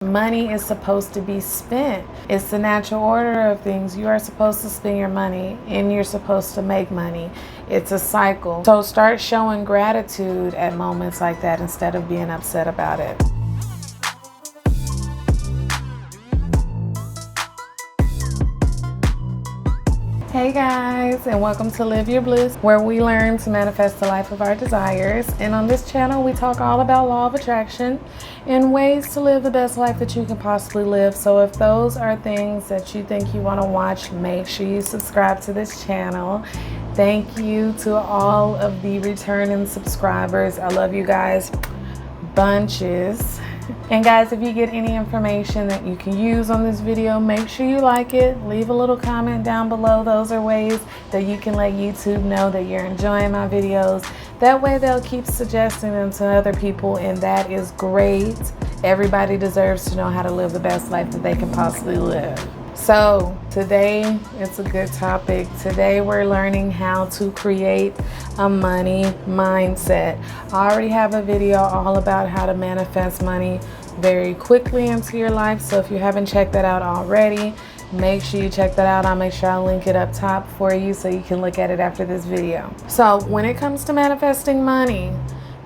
Money is supposed to be spent. It's the natural order of things. You are supposed to spend your money and you're supposed to make money. It's a cycle. So start showing gratitude at moments like that instead of being upset about it. Hey guys, and welcome to Live Your Bliss, where we learn to manifest the life of our desires. And on this channel, we talk all about law of attraction and ways to live the best life that you can possibly live. So if those are things that you think you want to watch, make sure you subscribe to this channel. Thank you to all of the returning subscribers. I love you guys bunches. And guys, if you get any information that you can use on this video, make sure you like it. Leave a little comment down below. Those are ways that you can let YouTube know that you're enjoying my videos. That way they'll keep suggesting them to other people, and that is great. Everybody deserves to know how to live the best life that they can possibly live. So today, it's a good topic. Today we're learning how to create a money mindset. I already have a video all about how to manifest money very quickly into your life. So if you haven't checked that out already, make sure you check that out. I'll make sure I link it up top for you so you can look at it after this video. So when it comes to manifesting money,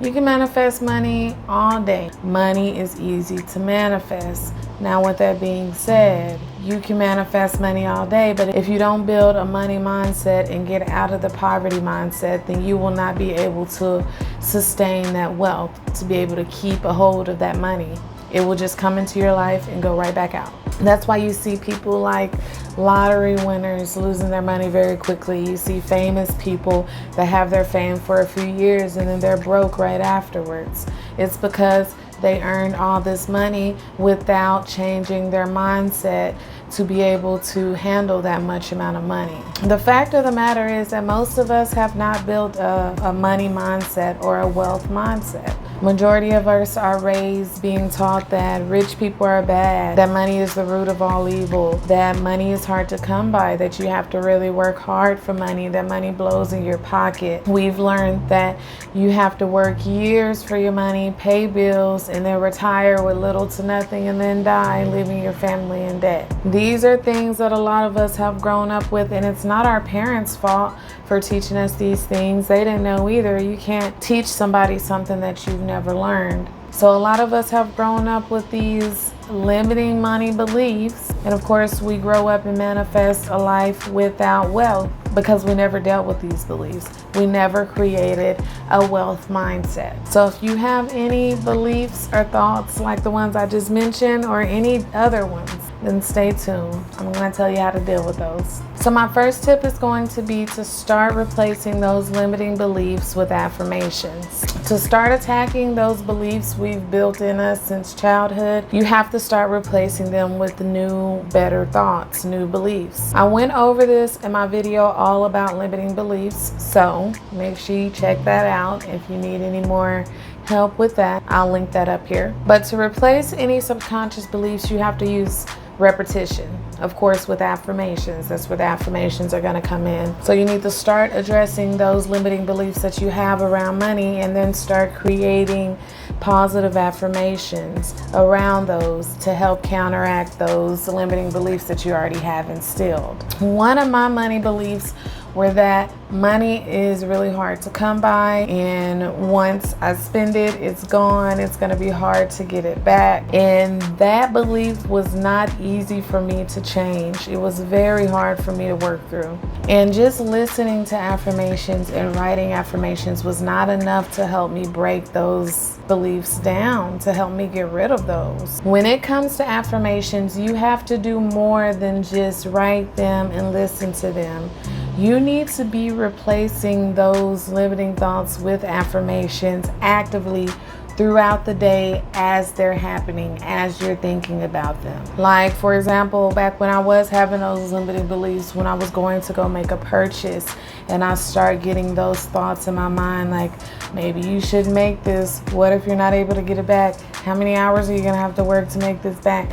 you can manifest money all day. Money is easy to manifest. Now, with that being said, you can manifest money all day, but if you don't build a money mindset and get out of the poverty mindset, then you will not be able to sustain that wealth, to be able to keep a hold of that money. It will just come into your life and go right back out. That's why you see people like lottery winners losing their money very quickly. You see famous people that have their fame for a few years and then they're broke right afterwards. It's because they earned all this money without changing their mindset to be able to handle that much amount of money. The fact of the matter is that most of us have not built a money mindset or a wealth mindset. Majority of us are raised being taught that rich people are bad, that money is the root of all evil, that money is hard to come by, that you have to really work hard for money, that money blows in your pocket. We've learned that you have to work years for your money, pay bills, and then retire with little to nothing and then die, leaving your family in debt. These are things that a lot of us have grown up with, and it's not our parents' fault for teaching us these things. They didn't know either. You can't teach somebody something that you've never learned. So a lot of us have grown up with these limiting money beliefs, and of course we grow up and manifest a life without wealth because we never dealt with these beliefs. We never created a wealth mindset. So if you have any beliefs or thoughts like the ones I just mentioned or any other ones, then stay tuned. I'm going to tell you how to deal with those. So my first tip is going to be to start replacing those limiting beliefs with affirmations. To start attacking those beliefs we've built in us since childhood, you have to start replacing them with new, better thoughts, new beliefs. I went over this in my video all about limiting beliefs, so make sure you check that out. If you need any more help with that, I'll link that up here. But to replace any subconscious beliefs, you have to use repetition, of course, with affirmations. That's where the affirmations are going to come in. So you need to start addressing those limiting beliefs that you have around money, and then start creating positive affirmations around those to help counteract those limiting beliefs that you already have instilled. One of my money beliefs were that money is really hard to come by, and once I spend it, it's gone. It's going to be hard to get it back. And that belief was not easy for me to change. It was very hard for me to work through. And just listening to affirmations and writing affirmations was not enough to help me break those beliefs down, to help me get rid of those. When it comes to affirmations, you have to do more than just write them and listen to them. You need to be replacing those limiting thoughts with affirmations actively throughout the day as they're happening, as you're thinking about them. Like, for example, back when I was having those limiting beliefs, when I was going to go make a purchase and I start getting those thoughts in my mind, like, maybe you should make this. What if you're not able to get it back? How many hours are you going to have to work to make this back?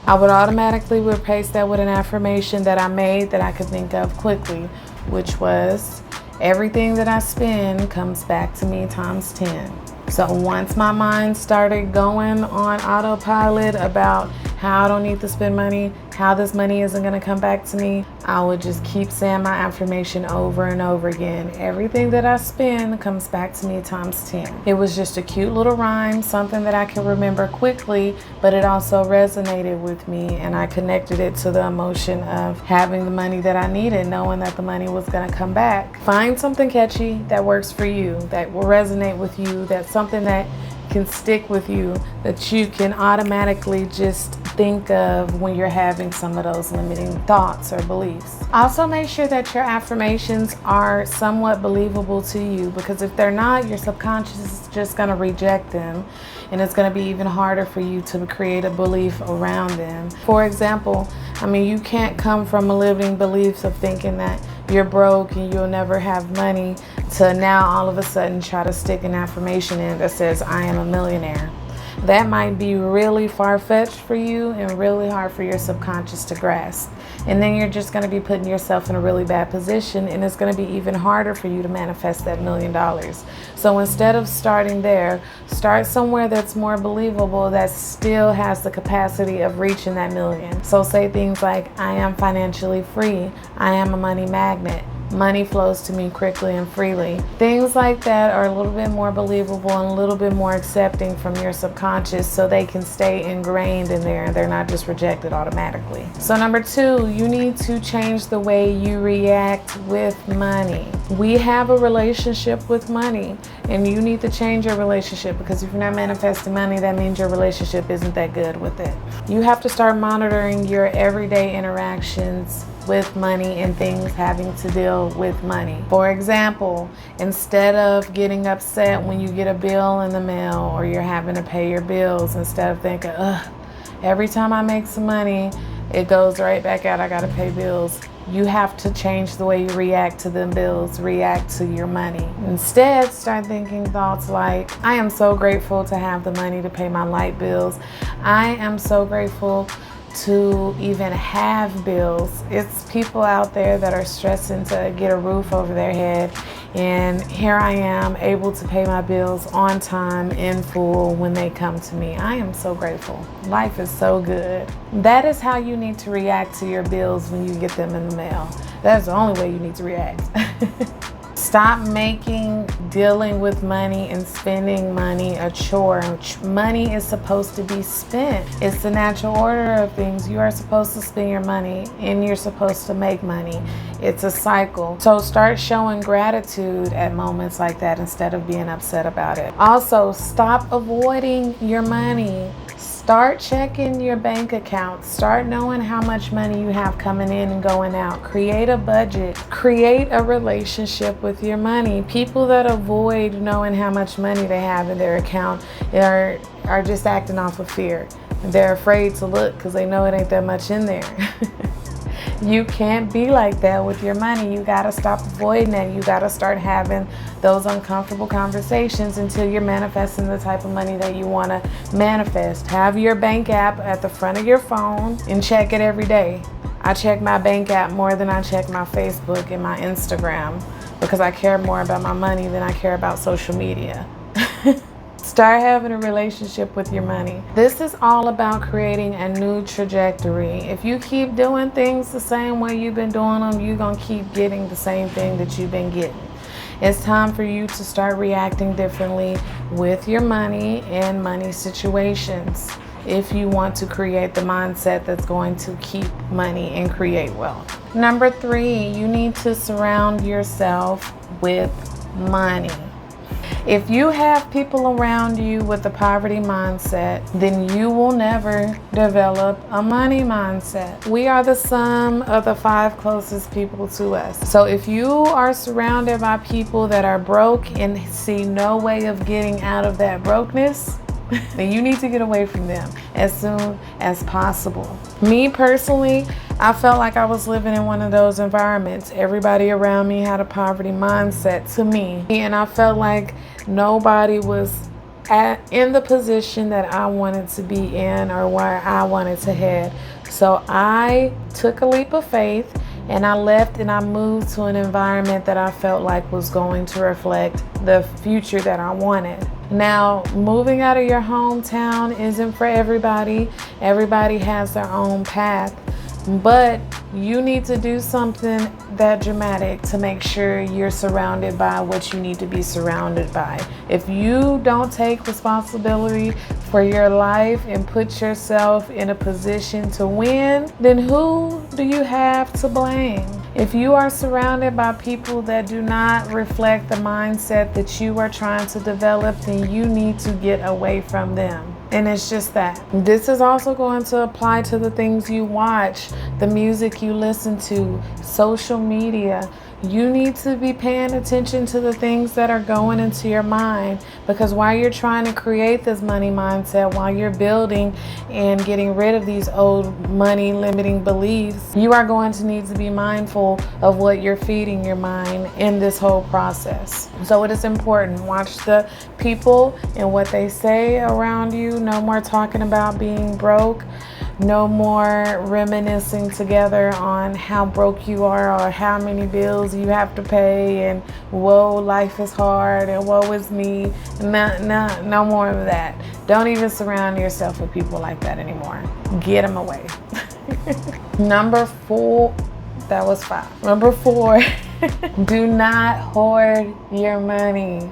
I would automatically replace that with an affirmation that I made that I could think of quickly, which was, everything that I spend comes back to me times 10. So once my mind started going on autopilot about how I don't need to spend money, how this money isn't going to come back to me, I would just keep saying my affirmation over and over again. Everything that I spend comes back to me times 10. It was just a cute little rhyme, something that I can remember quickly, but it also resonated with me, and I connected it to the emotion of having the money that I needed, knowing that the money was going to come back. Find something catchy that works for you, that will resonate with you, that's something that can stick with you, that you can automatically just think of when you're having some of those limiting thoughts or beliefs. Also, make sure that your affirmations are somewhat believable to you, because if they're not, your subconscious is just going to reject them, and it's going to be even harder for you to create a belief around them. For example, you can't come from a limiting beliefs of thinking that you're broke and you'll never have money to now all of a sudden try to stick an affirmation in that says, I am a millionaire. That might be really far-fetched for you and really hard for your subconscious to grasp. And then you're just going to be putting yourself in a really bad position, and it's going to be even harder for you to manifest that $1 million. So instead of starting there, start somewhere that's more believable, that still has the capacity of reaching that million. So say things like, I am financially free. I am a money magnet. Money flows to me quickly and freely. Things like that are a little bit more believable and a little bit more accepting from your subconscious, so they can stay ingrained in there and they're not just rejected automatically. So number 2, you need to change the way you react with money. We have a relationship with money, and you need to change your relationship, because if you're not manifesting money, that means your relationship isn't that good with it. You have to start monitoring your everyday interactions with money and things having to deal with money. For example, instead of getting upset when you get a bill in the mail or you're having to pay your bills, instead of thinking, every time I make some money, it goes right back out, I gotta pay bills. You have to change the way you react to them bills, react to your money. Instead, start thinking thoughts like, I am so grateful to have the money to pay my light bills. I am so grateful to even have bills. It's people out there that are stressing to get a roof over their head, and here I am able to pay my bills on time, in full, when they come to me. I am so grateful. Life is so good. That is how you need to react to your bills when you get them in the mail. That's the only way you need to react. Stop making dealing with money and spending money a chore. Money is supposed to be spent. It's the natural order of things. You are supposed to spend your money and you're supposed to make money. It's a cycle. So start showing gratitude at moments like that instead of being upset about it. Also, stop avoiding your money. Start checking your bank account. Start knowing how much money you have coming in and going out. Create a budget. Create a relationship with your money. People that avoid knowing how much money they have in their account are just acting off of fear. They're afraid to look because they know it ain't that much in there. You can't be like that with your money. You gotta stop avoiding it. You gotta start having those uncomfortable conversations until you're manifesting the type of money that you wanna manifest. Have your bank app at the front of your phone and check it every day. I check my bank app more than I check my Facebook and my Instagram, because I care more about my money than I care about social media. Start having a relationship with your money. This is all about creating a new trajectory. If you keep doing things the same way you've been doing them, you're going to keep getting the same thing that you've been getting. It's time for you to start reacting differently with your money and money situations if you want to create the mindset that's going to keep money and create wealth. Number 3, you need to surround yourself with money. If you have people around you with a poverty mindset, then you will never develop a money mindset. We are the sum of the 5 closest people to us. So if you are surrounded by people that are broke and see no way of getting out of that brokenness, then you need to get away from them as soon as possible. Me personally, I felt like I was living in one of those environments. Everybody around me had a poverty mindset to me, and I felt like nobody was in the position that I wanted to be in or where I wanted to head. So I took a leap of faith and I left and I moved to an environment that I felt like was going to reflect the future that I wanted. Now, moving out of your hometown isn't for everybody. Everybody has their own path. But you need to do something that dramatic to make sure you're surrounded by what you need to be surrounded by. If you don't take responsibility for your life and put yourself in a position to win, then who do you have to blame? If you are surrounded by people that do not reflect the mindset that you are trying to develop, then you need to get away from them. And it's just that. This is also going to apply to the things you watch, the music you listen to, social media. You need to be paying attention to the things that are going into your mind, because while you're trying to create this money mindset, while you're building and getting rid of these old money limiting beliefs, you are going to need to be mindful of what you're feeding your mind in this whole process. So it is important. Watch the people and what they say around you. No more talking about being broke. No more reminiscing together on how broke you are or how many bills you have to pay and whoa, life is hard and woe is me. No more of that. Don't even surround yourself with people like that anymore. Get them away. Number 4, that was 5. Number 4, do not hoard your money.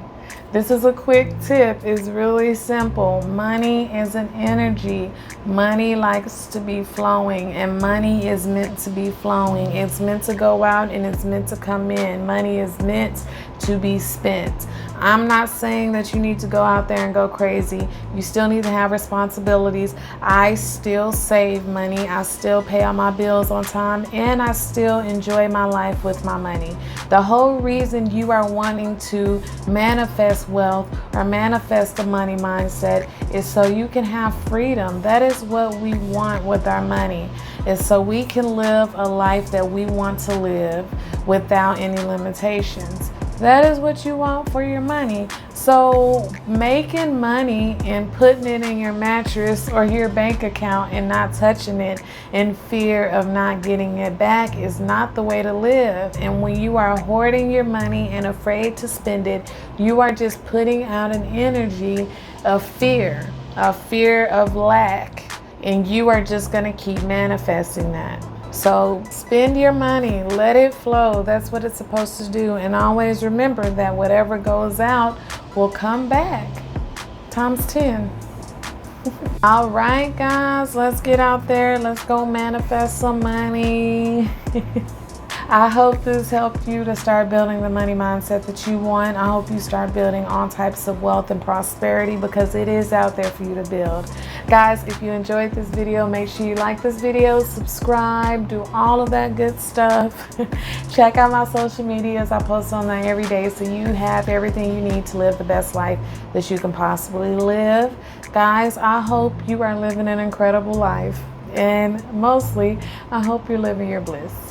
This is a quick tip. It's really simple. Money is an energy. Money likes to be flowing, and money is meant to be flowing. It's meant to go out and it's meant to come in. Money is meant to be spent. I'm not saying that you need to go out there and go crazy. You still need to have responsibilities. I still save money. I still pay all my bills on time, and I still enjoy my life with my money. The whole reason you are wanting to manifest wealth or manifest the money mindset is so you can have freedom. That is what we want with our money, is so we can live a life that we want to live without any limitations. That is what you want for your money. So making money and putting it in your mattress or your bank account and not touching it in fear of not getting it back is not the way to live. And when you are hoarding your money and afraid to spend it, you are just putting out an energy of fear of lack, and you are just going to keep manifesting that. So spend your money, let it flow. That's what it's supposed to do. And always remember that whatever goes out will come back times 10. All right, guys, let's get out there. Let's go manifest some money. I hope this helped you to start building the money mindset that you want. I hope you start building all types of wealth and prosperity, because it is out there for you to build. Guys, if you enjoyed this video, make sure you like this video, subscribe, do all of that good stuff. Check out my social medias. I post on there every day, so you have everything you need to live the best life that you can possibly live. Guys, I hope you are living an incredible life, and mostly, I hope you're living your bliss.